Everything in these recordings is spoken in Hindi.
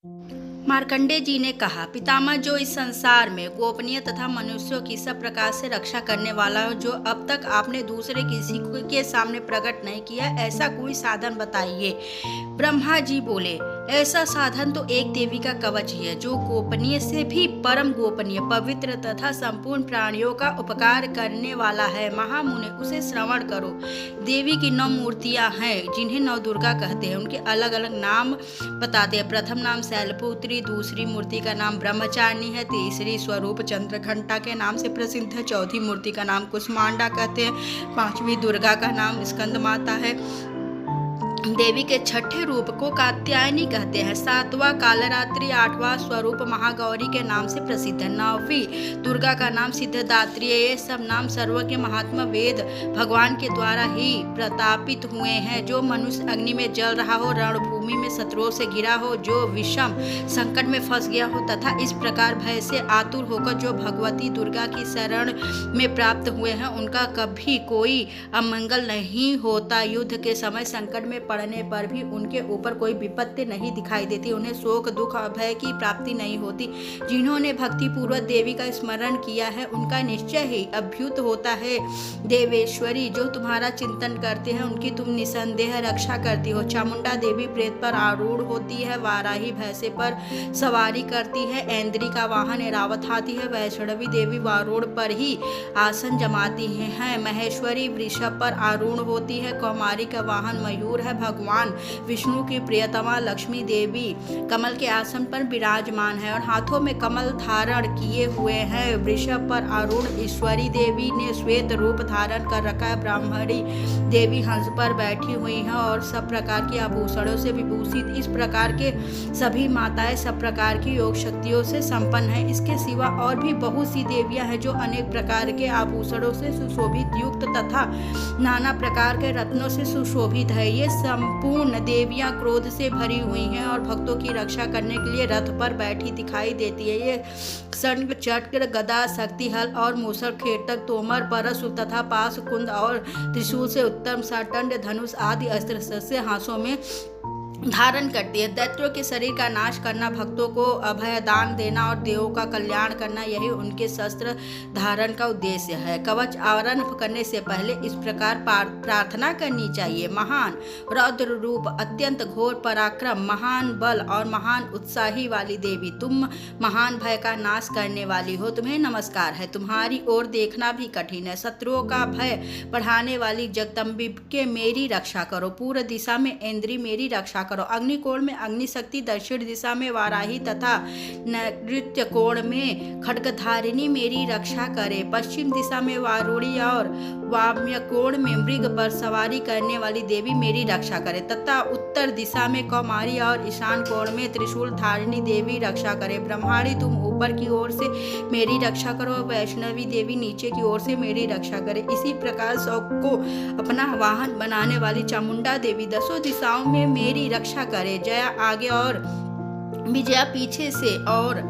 मार्कंडेय जी ने कहा, पितामह, जो इस संसार में गोपनीय तथा मनुष्यों की सब प्रकार से रक्षा करने वाला हो, जो अब तक आपने दूसरे किसी के सामने प्रकट नहीं किया, ऐसा कोई साधन बताइए। ब्रह्मा जी बोले, ऐसा साधन तो एक देवी का कवच ही है, जो गोपनीय से भी परम गोपनीय, पवित्र तथा संपूर्ण प्राणियों का उपकार करने वाला है। महामुने, उसे श्रवण करो। देवी की 9 मूर्तियां हैं, जिन्हें 9 दुर्गा कहते हैं। उनके अलग अलग नाम बताते हैं। प्रथम नाम शैलपुत्री, दूसरी मूर्ति का नाम ब्रह्मचारिणी है, तीसरी स्वरूप चंद्रघंटा के नाम से प्रसिद्ध है, चौथी मूर्ति का नाम कुष्मांडा कहते हैं, पांचवी दुर्गा का नाम स्कंद माता है, देवी के छठे रूप को कात्यायनी कहते हैं, सातवां कालरात्रि, आठवां स्वरूप महागौरी के नाम से प्रसिद्ध है, नौवीं दुर्गा का नाम सिद्धदात्री है। ये सब नाम सर्वज्ञ महात्मा वेद भगवान के द्वारा ही प्रतापित हुए हैं। जो मनुष्य अग्नि में जल रहा हो, रणभूमि में शत्रुओं से घिरा हो, जो विषम संकट में फंस गया हो तथा इस प्रकार भय से आतुर होकर जो भगवती दुर्गा की शरण में प्राप्त हुए हैं, उनका कभी कोई अमंगल नहीं होता। युद्ध के समय संकट में पड़ने पर भी उनके ऊपर कोई विपत्ति नहीं दिखाई देती। उन्हें शोक दुख भय की प्राप्ति नहीं होती। जिन्होंने भक्ति पूर्वक देवी का स्मरण किया है, उनका निश्चय ही अभ्युत होता है। देवेश्वरी, जो तुम्हारा चिंतन करते हैं, उनकी तुम निसंदेह रक्षा करती हो। चामुंडा देवी प्रेत पर आरूढ़ होती है, वाराही भैंसे पर सवारी करती है, ऐन्द्री का वाहन ऐरावत हाथी है, वैष्णवी देवी वारोड़ पर ही आसन जमाती है, महेश्वरी वृषभ पर आरूढ़ होती है, कौमारी का वाहन मयूर है, भगवान विष्णु की प्रियतमा लक्ष्मी देवी कमल के आसन पर विराजमान है और हाथों में कमल धारण किए हुए हैं। वृषभ पर आरूढ़ ईश्वरी देवी ने श्वेत रूप धारण कर रखा है। ब्राह्मणी देवी हंस पर बैठी हुई है और सब प्रकार के आभूषणों से विभूषित। इस प्रकार के सभी माताएं सब प्रकार की योग शक्तियों से संपन्न है। इसके सिवा और भी बहुत सी देवियां हैं, जो अनेक प्रकार के आभूषणों से सुशोभित युक्त तथा नाना प्रकार के रत्नों से सुशोभित है। ये संपूर्ण देवियां क्रोध से भरी हुई हैं और भक्तों की रक्षा करने के लिए रथ पर बैठी दिखाई देती है। ये शंख, चक्र, गदा, शक्ति, हल और मूसल, खेटक, तोमर, परशु तथा पाश, कुंद और त्रिशूल से उत्तम साटंड, धनुष आदि अस्त्र से हाथों में धारण करती है। दैत्यों के शरीर का नाश करना, भक्तों को अभयदान देना और देवों का कल्याण करना, यही उनके शस्त्र धारण का उद्देश्य है। कवच आवरण करने से पहले इस प्रकार प्रार्थना करनी चाहिए। महान रौद्र रूप, अत्यंत घोर पराक्रम, महान बल और महान उत्साही वाली देवी, तुम महान भय का नाश करने वाली हो। तुम्हें नमस्कार है। तुम्हारी ओर देखना भी कठिन है। शत्रुओं का भय बढ़ाने वाली जगदम्बिके, मेरी रक्षा करो। पूर्व दिशा में ऐन्द्री, मेरी रक्षा करो। अग्निकोण में अग्निशक्ति, दक्षिण दिशा में वाराही तथा नैऋत्य कोण में खड्गधारिणी मेरी रक्षा करे। पश्चिम दिशा में वारुणी और वामय कोण में मृग पर सवारी करने वाली देवी मेरी रक्षा करे तथा उत्तर दिशा में कौमारी और ईशान कोण में त्रिशूल धारिणी देवी रक्षा करे। ब्रह्माणी, तुम ऊपर की ओर से मेरी रक्षा करो। वैष्णवी देवी नीचे की ओर से मेरी रक्षा करे। इसी प्रकार सबको अपना वाहन बनाने वाली चामुंडा देवी दसों दिशाओं में मेरी रक्षा करे। जया आगे और विजया पीछे से और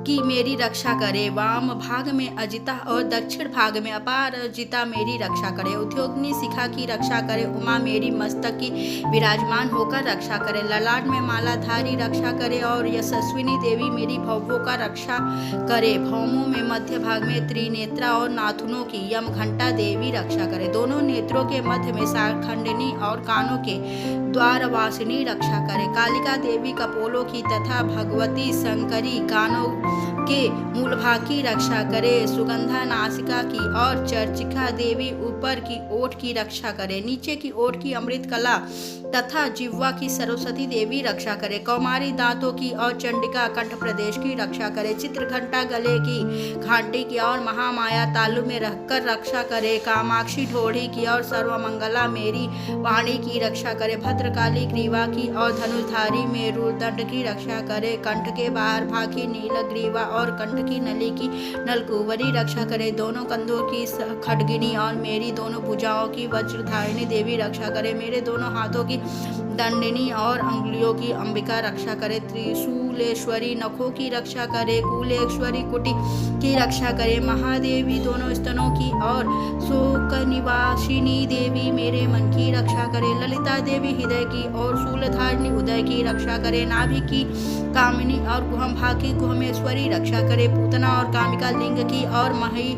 की मेरी रक्षा करे। वाम भाग में अजिता और दक्षिण भाग में अपारजिता मेरी रक्षा करे। उद्योगिनी शिखा की रक्षा करे। उमा मेरी मस्तक की विराजमान होकर रक्षा करे। ललाट में मालाधारी रक्षा करे और यशस्विनी देवी मेरी भव्यों का रक्षा करे। भौमों में मध्य भाग में त्रिनेत्रा और नाथुनों की यम घंटा देवी रक्षा करे। दोनों नेत्रों के मध्य में शारखंडिनी और कानों के द्वारवासिनी रक्षा करे। कालिका देवी कपोलों की तथा भगवती शंकरी कानों के मूल भाग की रक्षा करे। सुगंधा नासिका की और चर्चिका देवी ऊपर की ओठ की रक्षा करे। नीचे की ओठ की अमृत कला तथा जिह्वा की सरस्वती देवी रक्षा करे। कौमारी दांतों की और चंडिका कंठ प्रदेश की रक्षा करे। चित्रघंटा गले की घाटी की और महामाया तालु में रखकर रक्षा करे। कामाक्षी ढोढ़ी की और सर्वमंगला मेरी वाणी की रक्षा करे। भद्रकाली ग्रीवा की और धनुषधारी मेरुदंड की रक्षा करे। कंठ के बाहर भाग की नीलग्रीवा ग्रीवा और कंठ की नली की नलकुंवरी रक्षा करे। दोनों कंधों की खड्गिनी और मेरी दोनों भुजाओं की वज्रधारिणी देवी रक्षा करे। मेरे दोनों हाथों की दंडिनी और अंगुलियों की अंबिका रक्षा करे। त्रिशूलेश्वरी नखों की रक्षा करे। कूलेश्वरी कुटी की रक्षा करे। महादेवी दोनों स्तनों की और शोक निवासिनी देवी मेरे मन की रक्षा करे। ललिता देवी हृदय की और शूलधारिणी उदय की रक्षा करे। नाभि की कामिनी और गुहम्भा की गुहमेश्वरी रक्षा करे। पूतना और कामिका लिंग की और मही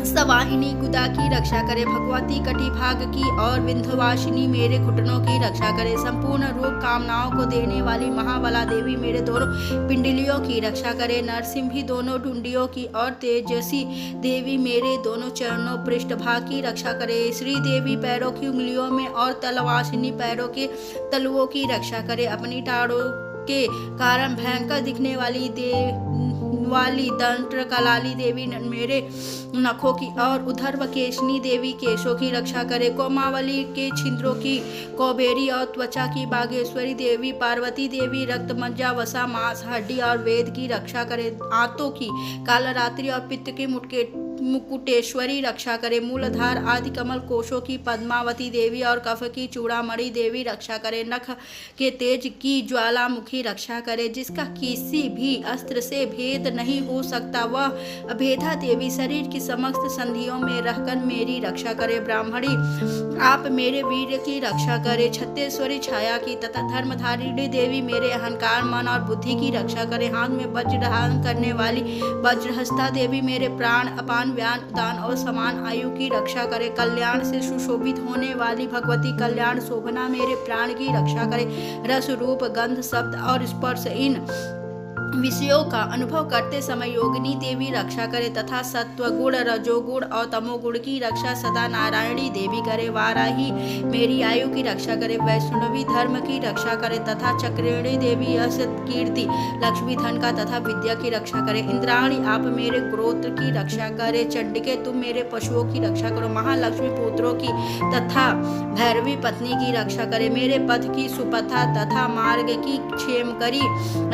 सवाहिनी गुदा की रक्षा करे। भगवती कटिभाग की और विंध्यवासिनी मेरे घुटनों की रक्षा करे। संपूर्ण रूप कामनाओं को देने वाली महाबला देवी मेरे दोनों पिंडलियों की रक्षा करे। नरसिंही दोनों टुंडियों की और तेजसी देवी मेरे दोनों चरणों पृष्ठभाग की रक्षा करे। श्री देवी पैरों की उंगलियों में और तलवासिनी पैरों के तलुओं की रक्षा करे। अपनी टाड़ों के कारण भयंकर दिखने वाली दंत्र कलाली देवी मेरे नखों की और उधर्व केशनी देवी केशों की रक्षा करे। कोमावली के छिंद्रों की कौबेरी और त्वचा की बागेश्वरी देवी पार्वती देवी रक्त मज्जा वसा मांस हड्डी और वेद की रक्षा करे। आंतों की कालरात्रि और पित्त की मुकुटेश्वरी रक्षा करे। मूलधार आदि कमल कोशों की पद्मावती देवी और कफ की चूड़ामणि देवी रक्षा करे। नख के तेज की ज्वालामुखी रक्षा करे। जिसका किसी भी अस्त्र से भेद नहीं हो सकता वह अभेदा देवी शरीर की समस्त संधियों में रहकर मेरी रक्षा करे। ब्राह्मणी आप मेरे वीर की रक्षा करे। छत्तेश्वरी छाया की तथा धर्मधारिणी देवी मेरे अहंकार मन और बुद्धि की रक्षा करे। हाथ में वज्र धारण करने वाली वज्रहस्ता देवी मेरे प्राण अपान व्यान उदान और समान आयु की रक्षा करे। कल्याण से सुशोभित होने वाली भगवती कल्याण शोभना मेरे प्राण की रक्षा करे। रस रूप गंध शब्द और स्पर्श इन विषयों का अनुभव करते समय योगिनी देवी रक्षा करे तथा सत्व गुण रजोगुण और तमोगुण की रक्षा सदा नारायणी देवी करे। वाराही मेरी आयु की रक्षा करे। वैष्णवी धर्म की रक्षा करे तथा चक्रेणी देवी यश कीर्ति लक्ष्मी धन का तथा विद्या की रक्षा करे। इंद्राणी आप मेरे गोत्र की रक्षा करे। चंडिके तुम मेरे पशुओं की रक्षा करो। महालक्ष्मी पुत्रों की तथा भैरवी पत्नी की रक्षा करे। मेरे पथ की सुपथा तथा मार्ग की क्षेमकरी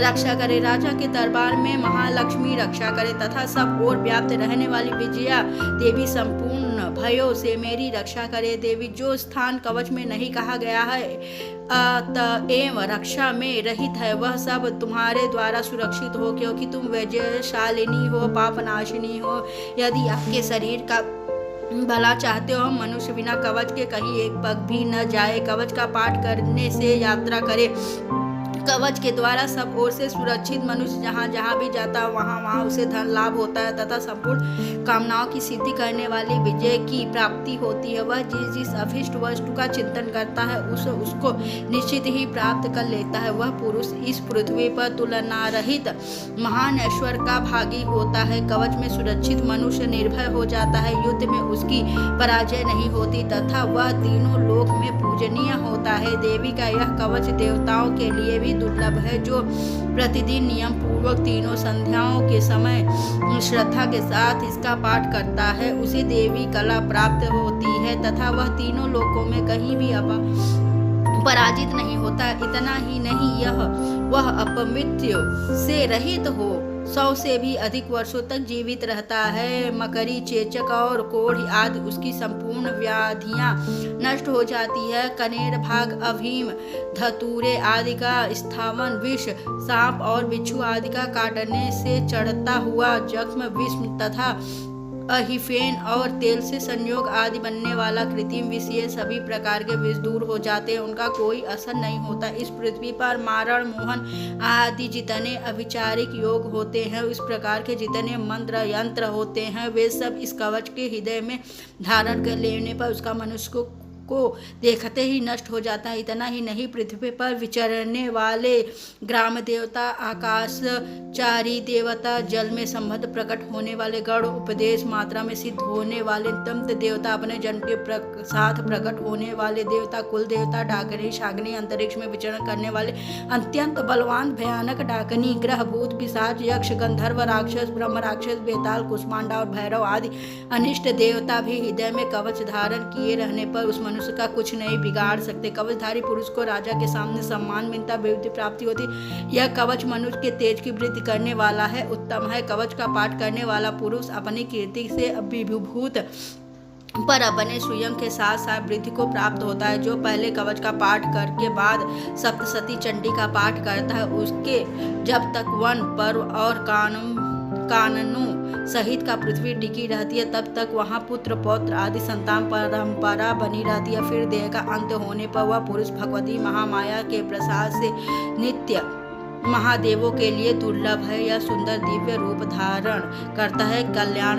रक्षा करे। राजा के दरबार में महालक्ष्मी रक्षा करे तथा सब ओर व्याप्त रहने वाली विजया देवी संपूर्ण भयों से मेरी रक्षा करे। देवी जो स्थान कवच में नहीं कहा गया है अतएव रक्षा में रहित है वह सब तुम्हारे द्वारा सुरक्षित हो, क्योंकि तुम विजयशालिनी हो पापनाशिनी हो। यदि आपके शरीर का भला चाहते हो मनुष्य बिना कवच के कहीं एक पग भी न जाए। कवच का पाठ करने से यात्रा करे। कवच के द्वारा सब ओर से सुरक्षित मनुष्य जहाँ जहाँ भी जाता है वहाँ वहाँ उसे धन लाभ होता है तथा संपूर्ण कामनाओं की सिद्धि करने वाली विजय की प्राप्ति होती है। वह जिस जिस अभिष्ट वस्तु का चिंतन करता है उसको निश्चित ही प्राप्त कर लेता है। वह पुरुष इस पृथ्वी पर तुलना रहित महान ऐश्वर्य का भागी होता है। कवच में सुरक्षित मनुष्य निर्भय हो जाता है। युद्ध में उसकी पराजय नहीं होती तथा वह तीनों लोक में पूजनीय होता है। देवी का यह कवच देवताओं के लिए भी दुर्लभ है। जो प्रतिदिन नियम पूर्वक तीनों संध्याओं के समय श्रद्धा के साथ इसका पाठ करता है उसे देवी कला प्राप्त होती है तथा वह तीनों लोकों में कहीं भी पराजित नहीं होता। इतना ही नहीं वह अपमृत्यु से रहित हो 100 से भी अधिक वर्षों तक जीवित रहता है। मकरी चेचक और कोढ़ आदि उसकी संपूर्ण व्याधियां नष्ट हो जाती है। कनेर भाग अभीम धतूरे आदि का स्थावन विष सांप और बिच्छू आदि का काटने से चढ़ता हुआ जख्म विष तथा अहिफेन और तेल से संयोग आदि बनने वाला कृत्रिम विष ये सभी प्रकार के विष दूर हो जाते हैं। उनका कोई असर नहीं होता। इस पृथ्वी पर मारण मोहन आदि जितने अविचारिक योग होते हैं इस प्रकार के जितने मंत्र यंत्र होते हैं वे सब इस कवच के हृदय में धारण कर लेने पर उसका मनुष्य को देखते ही नष्ट हो जाता है। इतना ही नहीं पृथ्वी पर विचरने वाले ग्राम देवता आकाशचारी देवता जल में संबंध प्रकट होने वाले गण उपदेश मात्रा में सिद्ध होने वाले तंत्र देवता अपने जन्म के साथ प्रकट होने वाले देवता कुल देवता डाकनी शाग्नि अंतरिक्ष में विचरण करने वाले अत्यंत बलवान भयानक डाकनी ग्रह भूत पिशाच यक्ष गंधर्व राक्षस ब्रह्म राक्षस बेताल कुष्मांडा और भैरव आदि अनिष्ट देवता भी हृदय में कवच धारण किए रहने पर उस मनुष्य का कुछ नहीं बिगाड़ सकते। कवचधारी पुरुष को राजा के सामने सम्मान मिलता, विद्या प्राप्ति होती। यह कवच मनुष्य के तेज की वृद्धि करने वाला है, उत्तम है। कवच का पाठ करने वाला पुरुष अपनी कीर्ति से विभूत पर अपने स्वयं के साथ साथ वृद्धि को प्राप्त होता है। जो पहले कवच का पाठ करके बाद सप्तशती चंडी का पाठ करता है, उसके जब तक वन पर्व और कानूनों सहित का पृथ्वी टिकी रहती है, तब तक वहाँ पुत्र पौत्र आदि संतान परंपरा बनी रहती है। फिर देह का अंत होने पर वह पुरुष भगवती महामाया के प्रसाद से नित्य महादेवों के लिए दुर्लभ है। यह सुंदर दिव्य रूप धारण करता है, कल्याण